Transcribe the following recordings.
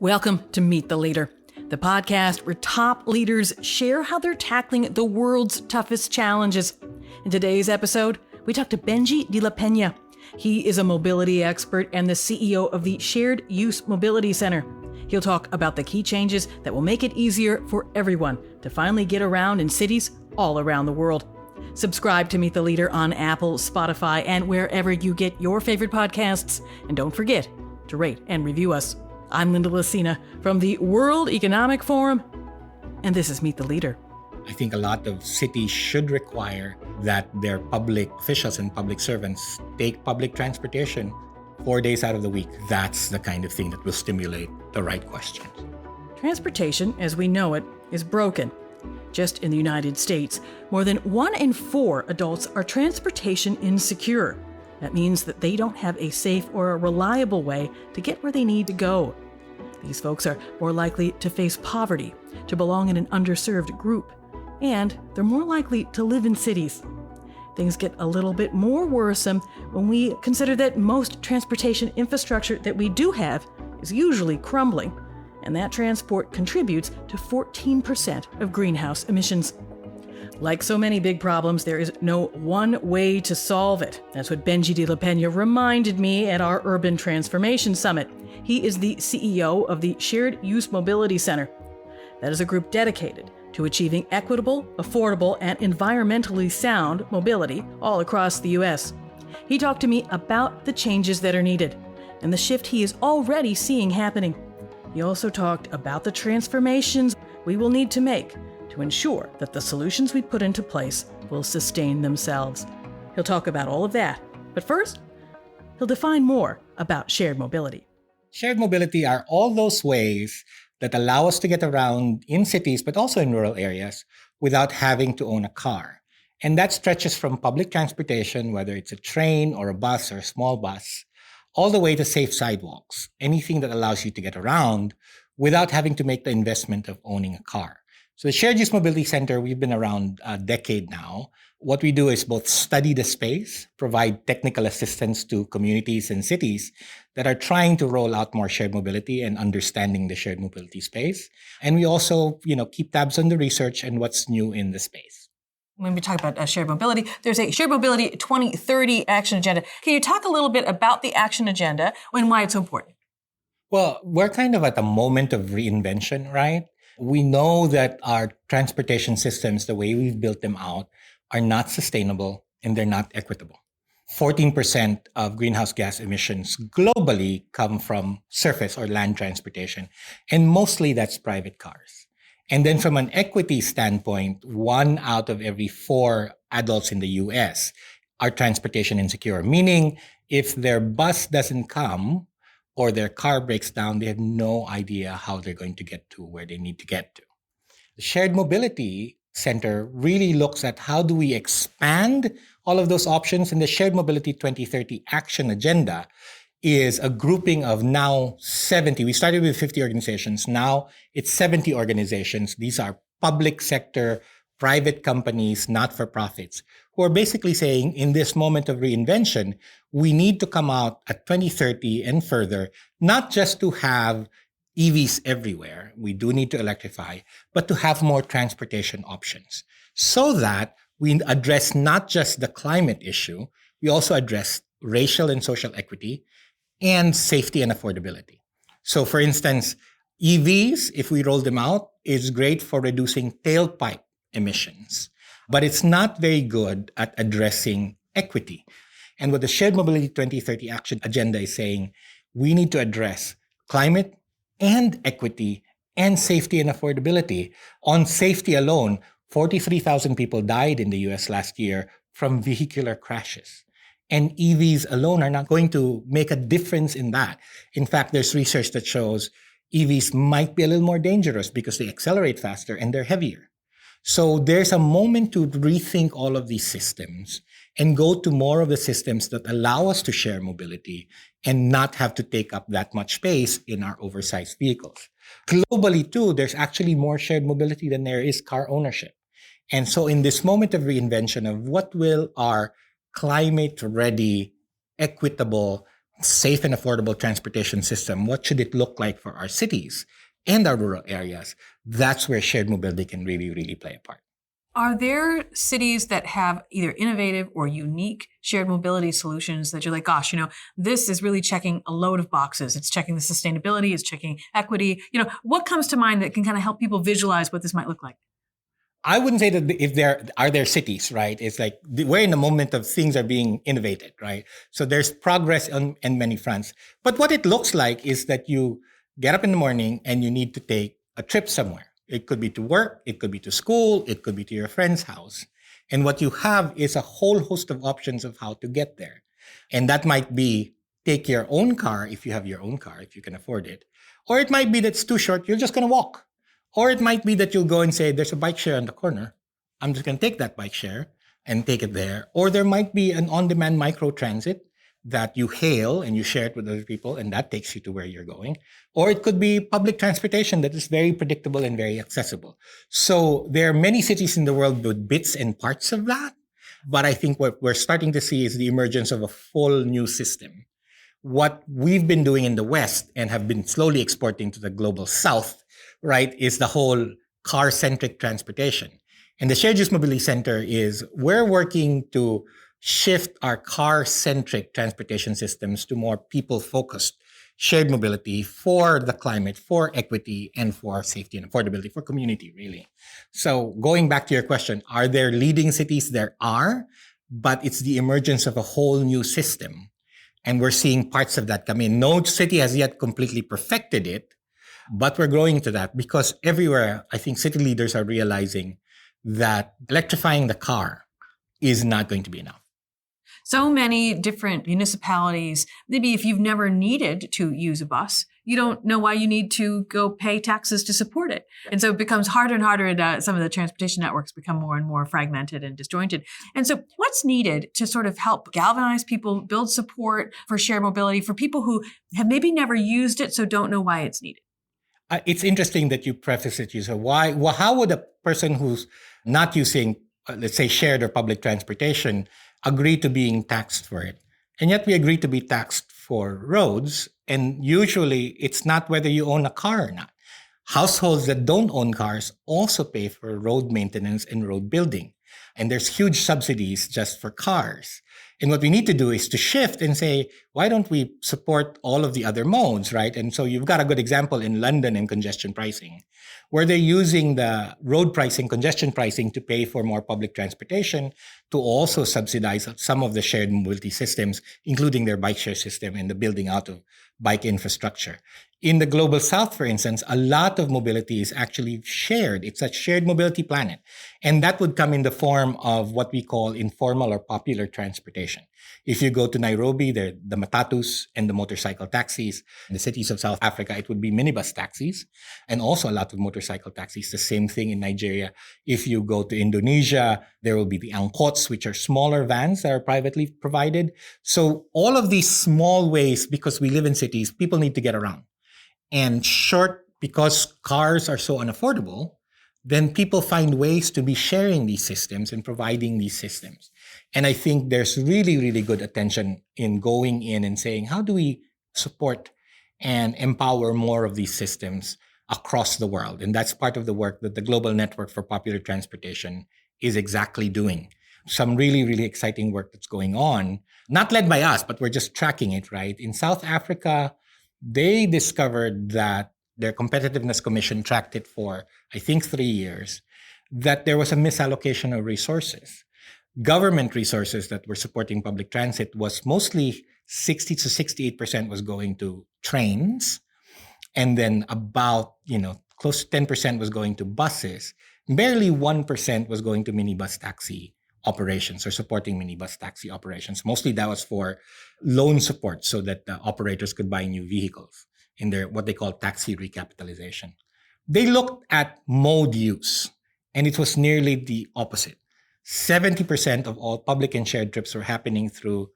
Welcome to Meet the Leader, the podcast where top leaders share how they're tackling the world's toughest challenges. In today's episode, we talk to Benji de la Peña. He is a mobility expert and the CEO of the Shared Use Mobility Center. He'll talk about the key changes that will make it easier for everyone to finally get around in cities all around the world. Subscribe to Meet the Leader on Apple, Spotify, and wherever you get your favorite podcasts. And don't forget to rate and review us. I'm Linda Lucina from the World Economic Forum, and this is Meet the Leader. I think a lot of cities should require that their public officials and public servants take public transportation 4 days out of the week. That's the kind of thing that will stimulate the right questions. Transportation, as we know it, is broken. Just in the United States, more than 1 in 4 adults are transportation insecure. That means that they don't have a safe or a reliable way to get where they need to go. These folks are more likely to face poverty, to belong in an underserved group, and they're more likely to live in cities. Things get a little bit more worrisome when we consider that most transportation infrastructure that we do have is usually crumbling, and that transport contributes to 14% of greenhouse emissions. Like so many big problems, there is no one way to solve it. That's what Benji de la Peña reminded me at our Urban Transformation Summit. He is the CEO of the Shared Use Mobility Center. That is a group dedicated to achieving equitable, affordable, and environmentally sound mobility all across the U.S. He talked to me about the changes that are needed and the shift he is already seeing happening. He also talked about the transformations we will need to make to ensure that the solutions we put into place will sustain themselves. He'll talk about all of that. But first, he'll define more about shared mobility. Shared mobility are all those ways that allow us to get around in cities, but also in rural areas, without having to own a car. And that stretches from public transportation, whether it's a train or a bus or a small bus, all the way to safe sidewalks, anything that allows you to get around without having to make the investment of owning a car. So the Shared Use Mobility Center, we've been around a decade now. What we do is both study the space, provide technical assistance to communities and cities that are trying to roll out more shared mobility and understanding the shared mobility space. And we also, keep tabs on the research and what's new in the space. When we talk about shared mobility, there's a Shared Mobility 2030 action agenda. Can you talk a little bit about the action agenda and why it's so important? Well, we're kind of at a moment of reinvention, right? We know that our transportation systems, the way we've built them out, are not sustainable and they're not equitable. 14% of greenhouse gas emissions globally come from surface or land transportation, and mostly that's private cars. And then from an equity standpoint, 1 out of every 4 adults in the US are transportation insecure, meaning if their bus doesn't come or their car breaks down, they have no idea how they're going to get to where they need to get to. The Shared Mobility Center really looks at how do we expand all of those options, and the Shared Mobility 2030 Action Agenda is a grouping of now 70. We started with 50 organizations. Now it's 70 organizations. These are public sector, private companies, not-for-profits, who are basically saying in this moment of reinvention, we need to come out at 2030 and further, not just to have EVs everywhere. We do need to electrify, but to have more transportation options so that we address not just the climate issue, we also address racial and social equity and safety and affordability. So for instance, EVs, if we roll them out, is great for reducing tailpipe emissions, but it's not very good at addressing equity. And what the Shared Mobility 2030 Action Agenda is saying, we need to address climate and equity and safety and affordability. On safety alone, 43,000 people died in the US last year from vehicular crashes. And EVs alone are not going to make a difference in that. In fact, there's research that shows EVs might be a little more dangerous because they accelerate faster and they're heavier. So there's a moment to rethink all of these systems and go to more of the systems that allow us to share mobility and not have to take up that much space in our oversized vehicles. Globally, too, there's actually more shared mobility than there is car ownership. And so in this moment of reinvention of what will our climate-ready, equitable safe and affordable transportation system, what should it look like for our cities and our rural areas? That's where shared mobility can really, really play a part. Are there cities that have either innovative or unique shared mobility solutions that you're like, gosh, this is really checking a load of boxes. It's checking the sustainability, it's checking equity. What comes to mind that can kind of help people visualize what this might look like? I wouldn't say that if there cities, right? It's like we're in a moment of things are being innovated, right? So there's progress on many fronts. But what it looks like is that you get up in the morning and you need to take a trip somewhere. It could be to work, it could be to school, it could be to your friend's house. And what you have is a whole host of options of how to get there. And that might be take your own car if you have your own car, if you can afford it. Or it might be that it's too short, you're just going to walk. Or it might be that you'll go and say, there's a bike share on the corner. I'm just going to take that bike share and take it there. Or there might be an on-demand micro transit that you hail and you share it with other people, and that takes you to where you're going. Or it could be public transportation that is very predictable and very accessible. So there are many cities in the world with bits and parts of that. But I think what we're starting to see is the emergence of a full new system. What we've been doing in the West and have been slowly exporting to the global South, right, is the whole car-centric transportation. And the Shared Use Mobility Center is we're working to shift our car-centric transportation systems to more people-focused shared mobility for the climate, for equity, and for safety and affordability, for community, really. So going back to your question, are there leading cities? There are, but it's the emergence of a whole new system. And we're seeing parts of that come in. No city has yet completely perfected it, but we're growing to that because everywhere, I think city leaders are realizing that electrifying the car is not going to be enough. So many different municipalities, maybe if you've never needed to use a bus, you don't know why you need to go pay taxes to support it. And so it becomes harder and harder, and some of the transportation networks become more and more fragmented and disjointed. And so what's needed to sort of help galvanize people, build support for shared mobility for people who have maybe never used it, so don't know why it's needed? It's interesting that you preface it. You say, how would a person who's not using, let's say, shared or public transportation agree to being taxed for it? And yet we agree to be taxed for roads. And usually it's not whether you own a car or not. Households that don't own cars also pay for road maintenance and road building. And there's huge subsidies just for cars. And what we need to do is to shift and say, why don't we support all of the other modes, right? And so you've got a good example in London in congestion pricing, where they're using the road pricing, congestion pricing to pay for more public transportation to also subsidize some of the shared mobility systems, including their bike share system and the building out of bike infrastructure. In the global south, for instance, a lot of mobility is actually shared. It's a shared mobility planet. And that would come in the form of what we call informal or popular transportation. If you go to Nairobi, there are the matatus and the motorcycle taxis. In the cities of South Africa, it would be minibus taxis and also a lot of motorcycle taxis. The same thing in Nigeria. If you go to Indonesia, there will be the angkots, which are smaller vans that are privately provided. So all of these small ways, because we live in cities, people need to get around. And because cars are so unaffordable, then people find ways to be sharing these systems and providing these systems. And I think there's really, really good attention in going in and saying, how do we support and empower more of these systems across the world? And that's part of the work that the Global Network for Popular Transportation is exactly doing. Some really, really exciting work that's going on, not led by us, but we're just tracking it, right? In South Africa, they discovered that their Competitiveness Commission tracked it for, I think, 3 years, that there was a misallocation of resources. Government resources that were supporting public transit was mostly 60 to 68% was going to trains. And then about, close to 10% was going to buses. Barely 1% was going to minibus taxi operations or supporting minibus taxi operations. Mostly that was for loan support so that the operators could buy new vehicles in their what they call taxi recapitalization. They looked at mode use, and it was nearly the opposite. 70% of all public and shared trips were happening through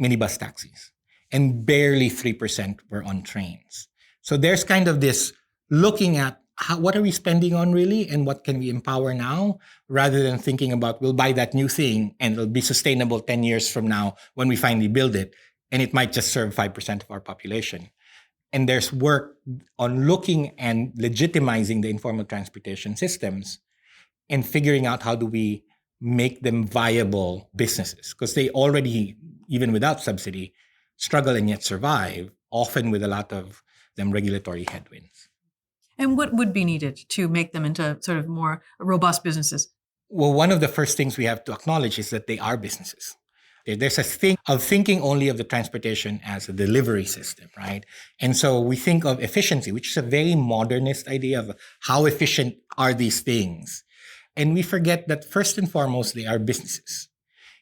minibus taxis, and barely 3% were on trains. So there's kind of this looking at what are we spending on really and what can we empower now, rather than thinking about we'll buy that new thing and it'll be sustainable 10 years from now when we finally build it. and it might just serve 5% of our population. And there's work on looking and legitimizing the informal transportation systems and figuring out how do we make them viable businesses, because they already, even without subsidy, struggle and yet survive, often with a lot of them regulatory headwinds. And what would be needed to make them into sort of more robust businesses? Well, one of the first things we have to acknowledge is that they are businesses. There's a thing of thinking only of the transportation as a delivery system, right? And so we think of efficiency, which is a very modernist idea of how efficient are these things. And we forget that first and foremost, they are businesses.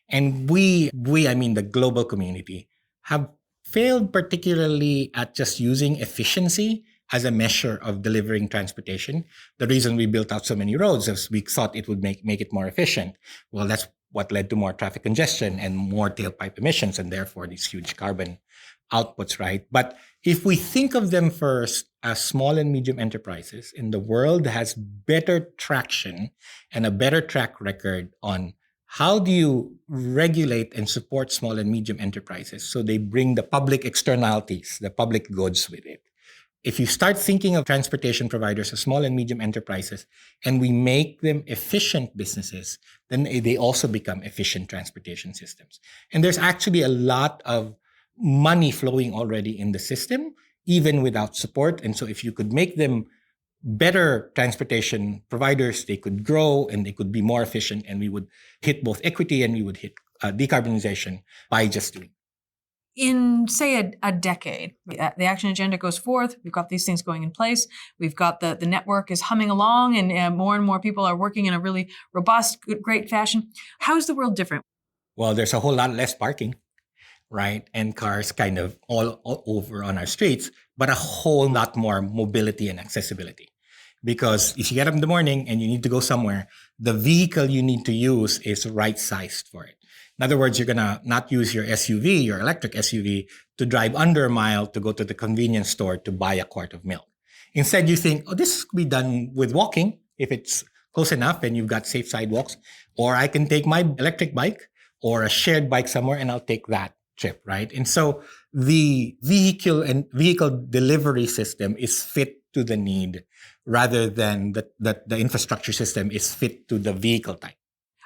And we, I mean the global community, have failed particularly at just using efficiency as a measure of delivering transportation. The reason we built out so many roads is we thought it would make it more efficient. Well, that's what led to more traffic congestion and more tailpipe emissions, and therefore these huge carbon outputs, right? But if we think of them first as small and medium enterprises, and the world has better traction and a better track record on how do you regulate and support small and medium enterprises so they bring the public externalities, the public goods with it. If you start thinking of transportation providers as small and medium enterprises, and we make them efficient businesses, then they also become efficient transportation systems. And there's actually a lot of money flowing already in the system, even without support. And so if you could make them better transportation providers, they could grow and they could be more efficient, and we would hit both equity and we would hit decarbonization by just doing. In, say, a decade, the action agenda goes forth. We've got these things going in place. We've got the network is humming along, and more people are working in a really robust, good, great fashion. How is the world different? Well, there's a whole lot less parking, right? And cars kind of all over on our streets, but a whole lot more mobility and accessibility. Because if you get up in the morning and you need to go somewhere, the vehicle you need to use is right-sized for it. In other words, you're going to not use your SUV, your electric SUV, to drive under a mile to go to the convenience store to buy a quart of milk. Instead, you think, oh, this could be done with walking if it's close enough and you've got safe sidewalks. Or I can take my electric bike or a shared bike somewhere and I'll take that trip, right? And so the vehicle delivery system is fit to the need rather than the infrastructure system is fit to the vehicle type.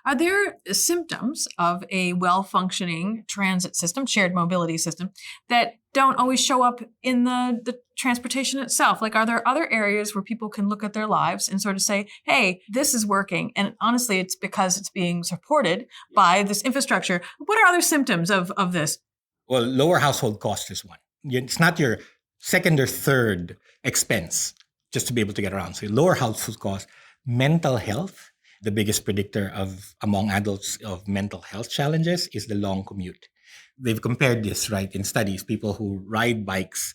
Are there symptoms of a well-functioning transit system, shared mobility system, that don't always show up in the transportation itself? Like, are there other areas where people can look at their lives and sort of say, hey, this is working, and honestly, it's because it's being supported by this infrastructure? What are other symptoms of this? Well, lower household cost is one. It's not your second or third expense just to be able to get around. So lower household cost, mental health. The biggest predictor among adults of mental health challenges is the long commute. They've compared this, right, in studies. People who ride bikes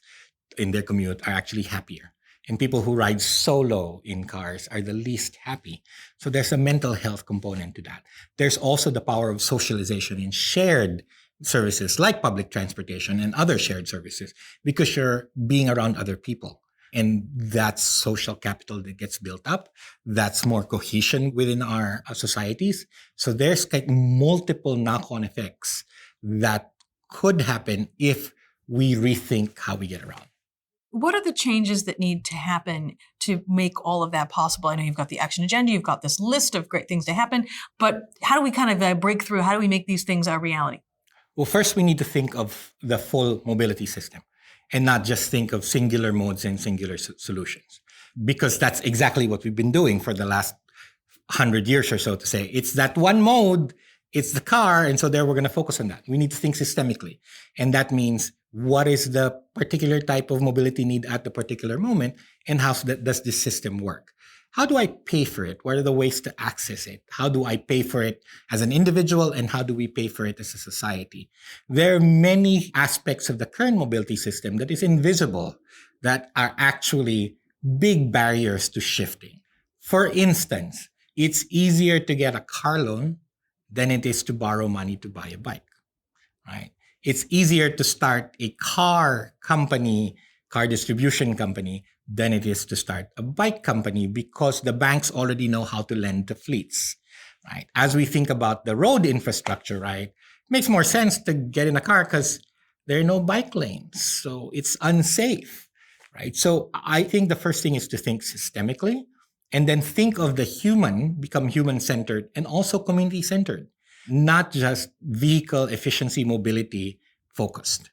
in their commute are actually happier. And people who ride solo in cars are the least happy. So there's a mental health component to that. There's also the power of socialization in shared services like public transportation and other shared services, because you're being around other people. And that's social capital that gets built up. That's more cohesion within our societies. So there's like multiple knock-on effects that could happen if we rethink how we get around. What are the changes that need to happen to make all of that possible? I know you've got the action agenda, you've got this list of great things to happen, but how do we kind of break through? How do we make these things our reality? Well, first we need to think of the full mobility system, and not just think of singular modes and singular solutions. Because that's exactly what we've been doing for the last 100 years or so, to say, it's that one mode, it's the car, and so there we're going to focus on that. We need to think systemically. And that means, what is the particular type of mobility need at the particular moment, and how does this system work? How do I pay for it? What are the ways to access it? How do I pay for it as an individual, and how do we pay for it as a society? There are many aspects of the current mobility system that is invisible that are actually big barriers to shifting. For instance, it's easier to get a car loan than it is to borrow money to buy a bike, right? It's easier to start a car distribution company, than it is to start a bike company, because the banks already know how to lend to fleets, right? As we think about the road infrastructure, right, it makes more sense to get in a car because there are no bike lanes. So it's unsafe, right? So I think the first thing is to think systemically and then think of the human, become human centered and also community centered, not just vehicle efficiency mobility focused.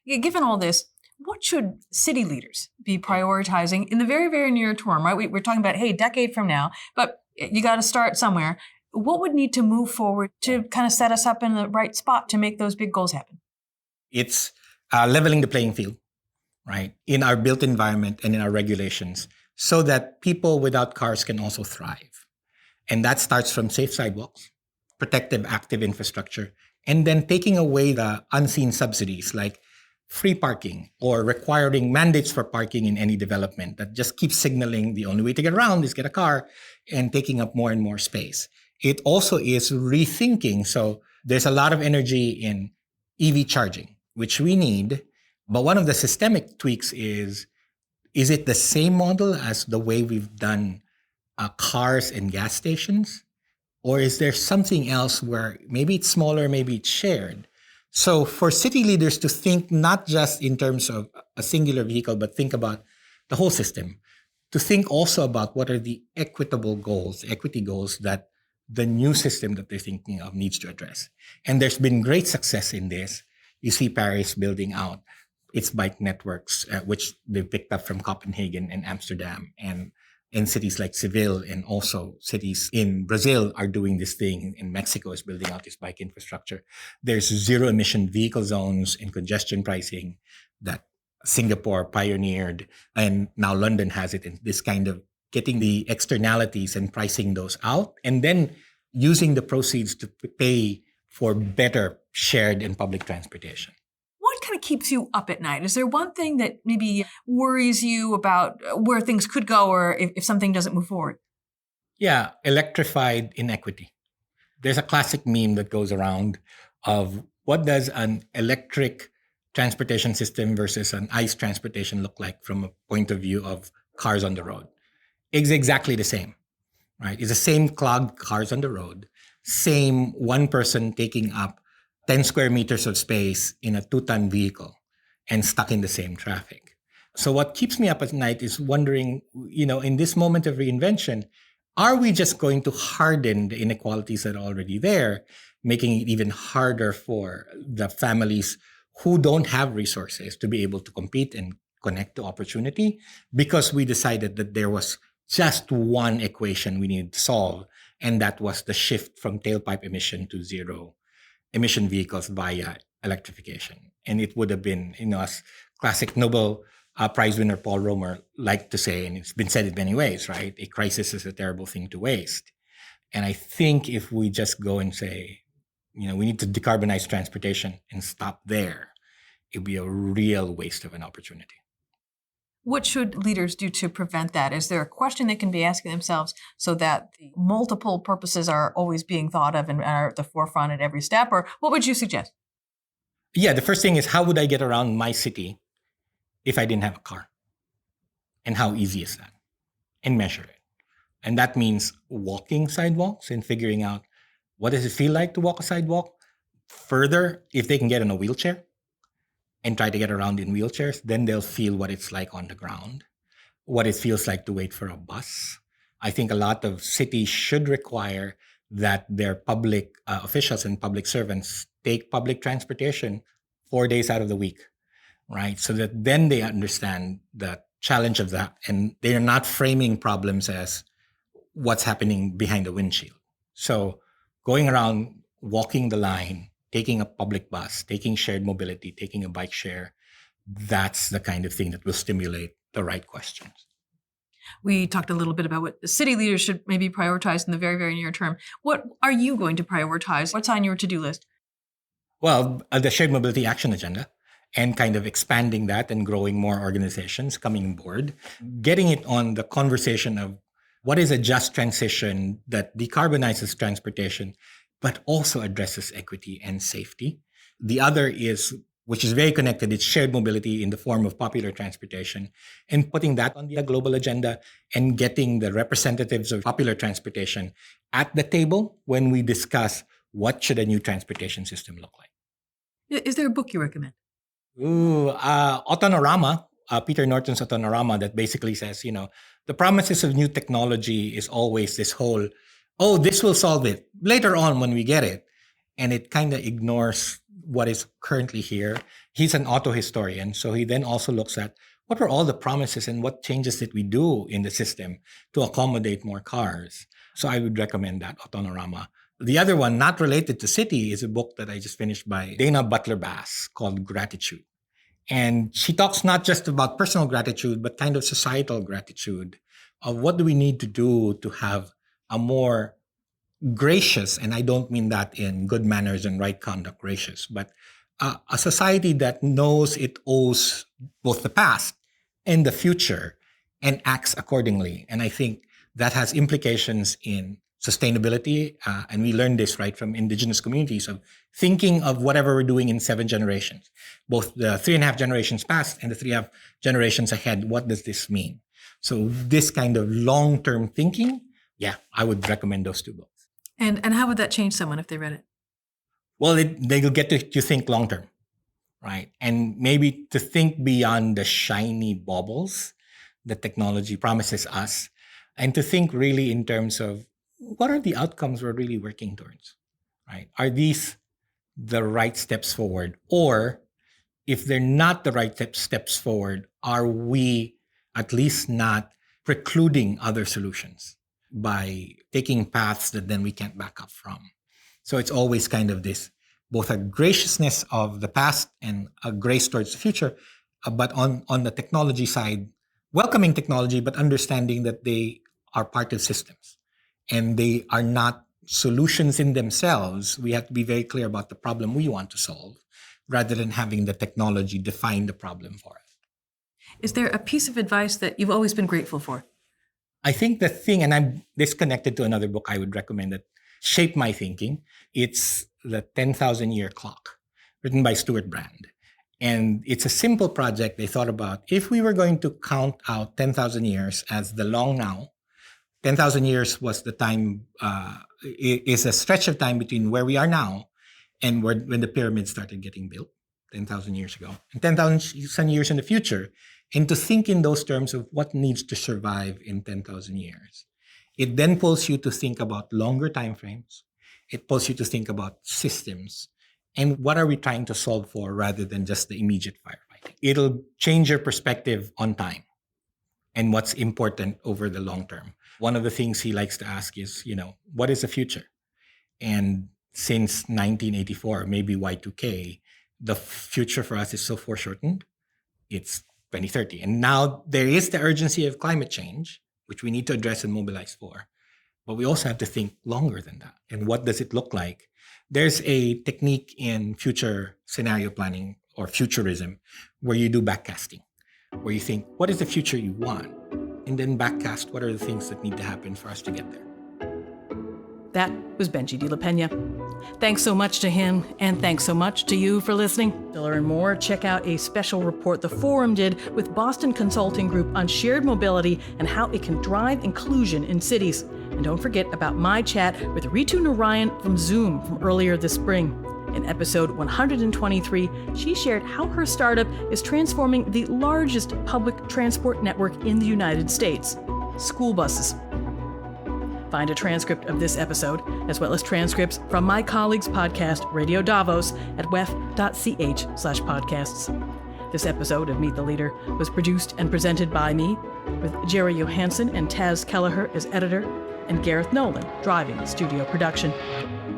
Yeah, given all this, what should city leaders be prioritizing in the very, very near term, right? We're talking about, hey, decade from now, but you got to start somewhere. What would need to move forward to kind of set us up in the right spot to make those big goals happen? It's leveling the playing field, right, in our built environment and in our regulations so that people without cars can also thrive. And that starts from safe sidewalks, protective active infrastructure, and then taking away the unseen subsidies like free parking or requiring mandates for parking in any development that just keeps signaling the only way to get around is get a car and taking up more and more space. It also is rethinking. So there's a lot of energy in EV charging, which we need. But one of the systemic tweaks is it the same model as the way we've done cars and gas stations? Or is there something else where maybe it's smaller, maybe it's shared? So for city leaders to think not just in terms of a singular vehicle, but think about the whole system, to think also about what are the equitable goals, equity goals that the new system that they're thinking of needs to address. And there's been great success in this. You see Paris building out its bike networks, which they picked up from Copenhagen and Amsterdam, and in cities like Seville and also cities in Brazil are doing this thing, and Mexico is building out this bike infrastructure. There's zero emission vehicle zones and congestion pricing that Singapore pioneered, and now London has it, and this kind of getting the externalities and pricing those out, and then using the proceeds to pay for better shared and public transportation. What kind of keeps you up at night? Is there one thing that maybe worries you about where things could go or if something doesn't move forward? Yeah, electrified inequity. There's a classic meme that goes around of what does an electric transportation system versus an ICE transportation look like from a point of view of cars on the road. It's exactly the same, right? It's the same clogged cars on the road, same one person taking up 10 square meters of space in a 2-ton vehicle and stuck in the same traffic. So what keeps me up at night is wondering, in this moment of reinvention, are we just going to harden the inequalities that are already there, making it even harder for the families who don't have resources to be able to compete and connect to opportunity because we decided that there was just one equation we needed to solve, and that was the shift from tailpipe emission to zero emission vehicles via electrification. And it would have been, as classic Nobel Prize winner Paul Romer liked to say, and it's been said in many ways, right? A crisis is a terrible thing to waste. And I think if we just go and say, we need to decarbonize transportation and stop there, it would be a real waste of an opportunity. What should leaders do to prevent that? Is there a question they can be asking themselves so that the multiple purposes are always being thought of and are at the forefront at every step? Or what would you suggest? Yeah, the first thing is, how would I get around my city if I didn't have a car? And how easy is that? And measure it. And that means walking sidewalks and figuring out what does it feel like to walk a sidewalk. Further, if they can get in a wheelchair and try to get around in wheelchairs, then they'll feel what it's like on the ground, what it feels like to wait for a bus. I think a lot of cities should require that their public officials and public servants take public transportation 4 days out of the week, right? So that then they understand the challenge of that and they are not framing problems as what's happening behind the windshield. So going around, walking the line, taking a public bus, taking shared mobility, taking a bike share, that's the kind of thing that will stimulate the right questions. We talked a little bit about what the city leaders should maybe prioritize in the very, very near term. What are you going to prioritize? What's on your to-do list? Well, the Shared Mobility Action Agenda and kind of expanding that and growing more organizations coming on board, getting it on the conversation of what is a just transition that decarbonizes transportation, but also addresses equity and safety. The other is, which is very connected, it's shared mobility in the form of popular transportation and putting that on the global agenda and getting the representatives of popular transportation at the table when we discuss what should a new transportation system look like. Is there a book you recommend? Autonorama, Peter Norton's Autonorama, that basically says, the promises of new technology is always this whole, oh, this will solve it later on when we get it. And it kind of ignores what is currently here. He's an auto historian, so he then also looks at what were all the promises and what changes did we do in the system to accommodate more cars. So I would recommend that, Autonorama. The other one, not related to city, is a book that I just finished by Dana Butler Bass called Gratitude. And she talks not just about personal gratitude, but kind of societal gratitude of what do we need to do to have a more gracious, and I don't mean that in good manners and right conduct gracious, but a society that knows it owes both the past and the future and acts accordingly. And I think that has implications in sustainability. And we learned this right from indigenous communities of thinking of whatever we're doing in 7 generations, both the 3.5 generations past and the 3.5 generations ahead. What does this mean? So this kind of long-term thinking, yeah, I would recommend those 2 books. And how would that change someone if they read it? Well, they'll get to think long-term, right? And maybe to think beyond the shiny baubles that technology promises us, and to think really in terms of what are the outcomes we're really working towards, right? Are these the right steps forward? Or if they're not the right steps forward, are we at least not precluding other solutions by taking paths that then we can't back up from? So it's always kind of this, both a graciousness of the past and a grace towards the future, but on the technology side, welcoming technology, but understanding that they are part of systems and they are not solutions in themselves. We have to be very clear about the problem we want to solve rather than having the technology define the problem for us. Is there a piece of advice that you've always been grateful for? I think the thing, and I'm disconnected to another book I would recommend that shaped my thinking. It's The 10,000 Year Clock, written by Stuart Brand. And it's a simple project they thought about. If we were going to count out 10,000 years as the long now, 10,000 years was the time, is a stretch of time between where we are now and when the pyramids started getting built 10,000 years ago, and 10,000 years in the future, and to think in those terms of what needs to survive in 10,000 years. It then pulls you to think about longer timeframes. It pulls you to think about systems and what are we trying to solve for rather than just the immediate firefighting. It'll change your perspective on time and what's important over the long term. One of the things he likes to ask is, what is the future? And since 1984, maybe Y2K, the future for us is so foreshortened. It's 2030. And now there is the urgency of climate change, which we need to address and mobilize for. But we also have to think longer than that. And what does it look like? There's a technique in future scenario planning or futurism where you do backcasting, where you think, what is the future you want? And then backcast, what are the things that need to happen for us to get there? That was Benji de la Peña. Thanks so much to him, and thanks so much to you for listening. To learn more, check out a special report the Forum did with Boston Consulting Group on shared mobility and how it can drive inclusion in cities. And don't forget about my chat with Ritu Narayan from Zoom from earlier this spring. In episode 123, she shared how her startup is transforming the largest public transport network in the United States, school buses. Find a transcript of this episode, as well as transcripts from my colleagues' podcast, Radio Davos, at wef.ch/podcasts. This episode of Meet the Leader was produced and presented by me, with Jerry Johansson and Taz Kelleher as editor, and Gareth Nolan driving studio production.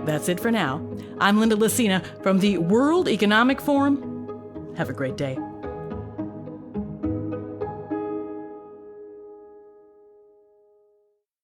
That's it for now. I'm Linda Lacina from the World Economic Forum. Have a great day.